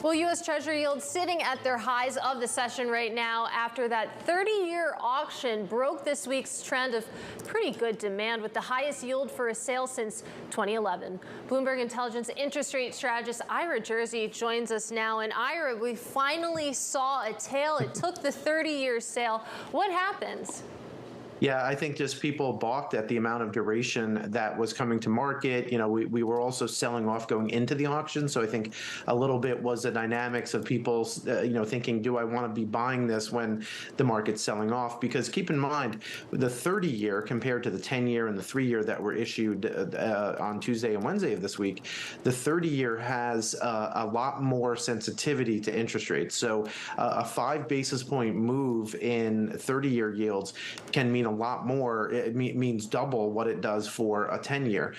Well, U.S. Treasury yields sitting at their highs of the session right now after that 30-year auction broke this week's trend of pretty good demand with the highest yield for a sale since 2011. Bloomberg Intelligence interest rate strategist Ira Jersey joins us now. And Ira, we finally saw a tail. It took the 30-year sale. What happens? Yeah, I think just people balked at the amount of duration that was coming to market. You know, we were also selling off going into the auction. So I think a little bit was the dynamics of people, thinking, do I want to be buying this when the market's selling off? Because keep in mind, the 30-year compared to the 10-year and the 3-year that were issued on Tuesday and Wednesday of this week, the 30-year has a lot more sensitivity to interest rates. So a 5 basis point move in 30-year yields can mean a lot more. It means double what it does for a 10-year.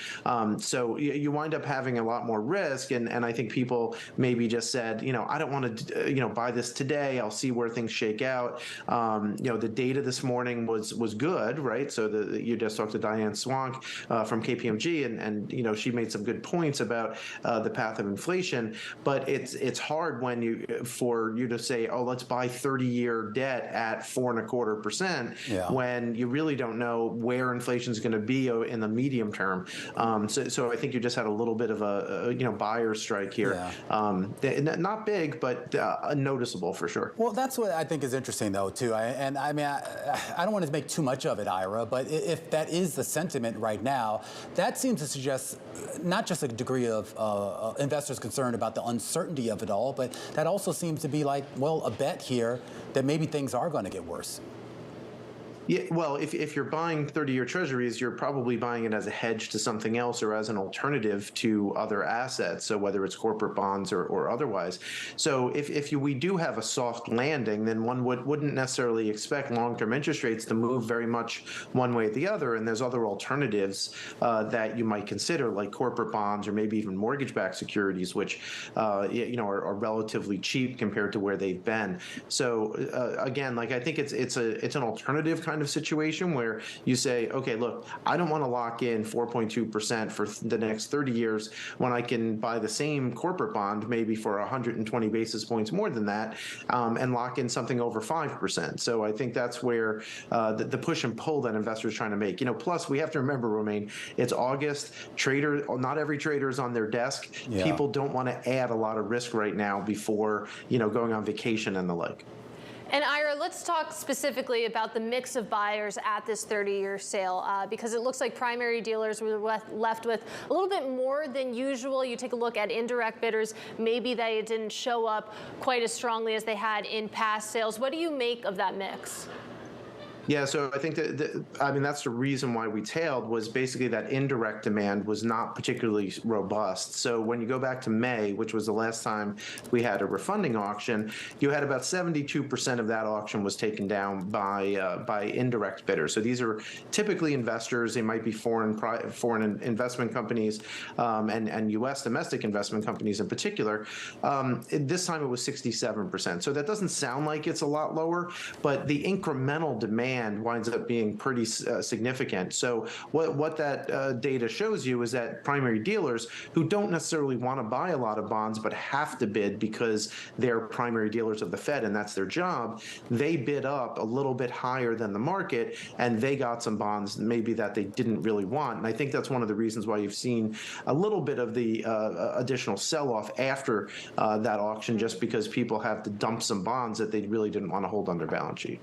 So you wind up having a lot more risk. And I think people maybe just said, I don't want to, buy this today. I'll see where things shake out. The data this morning was good, right? So you just talked to Diane Swank from KPMG, and she made some good points about the path of inflation. But it's hard for you to say, oh, let's buy 30-year debt at 4.25%, when you really don't know where inflation is going to be in the medium term. So I think you just had a little bit of a buyer's strike here. Yeah. Not big, but noticeable for sure. Well, that's what I think is interesting, though, too. I don't want to make too much of it, Ira, but if that is the sentiment right now, that seems to suggest not just a degree of investors concerned about the uncertainty of it all, but that also seems to be like, well, a bet here that maybe things are going to get worse. Yeah, well, if you're buying 30-year treasuries, you're probably buying it as a hedge to something else or as an alternative to other assets, so whether it's corporate bonds or otherwise. So if we do have a soft landing, then one wouldn't necessarily expect long-term interest rates to move very much one way or the other, and there's other alternatives that you might consider, like corporate bonds or maybe even mortgage-backed securities, which are relatively cheap compared to where they've been. So again, I think it's an alternative kind of situation where you say, okay, look, I don't want to lock in 4.2% for the next 30 years when I can buy the same corporate bond maybe for 120 basis points more than that, and lock in something over 5%. So I think that's where the push and pull that investors are trying to make. Plus, we have to remember, Romaine, it's August. Not every trader is on their desk. Yeah. People don't want to add a lot of risk right now before going on vacation and the like. And Ira, let's talk specifically about the mix of buyers at this 30-year sale, because it looks like primary dealers were left with a little bit more than usual. You take a look at indirect bidders, maybe they didn't show up quite as strongly as they had in past sales. What do you make of that mix? Yeah, so I think that's the reason why we tailed, was basically that indirect demand was not particularly robust. So when you go back to May, which was the last time we had a refunding auction, you had about 72% of that auction was taken down by indirect bidders. So these are typically investors. They might be foreign investment companies and U.S. domestic investment companies in particular. This time it was 67%. So that doesn't sound like it's a lot lower, but the incremental demand winds up being pretty significant. So what that data shows you is that primary dealers who don't necessarily want to buy a lot of bonds but have to bid because they're primary dealers of the Fed and that's their job, they bid up a little bit higher than the market, and they got some bonds maybe that they didn't really want. And I think that's one of the reasons why you've seen a little bit of the additional sell-off after that auction, just because people have to dump some bonds that they really didn't want to hold on their balance sheet.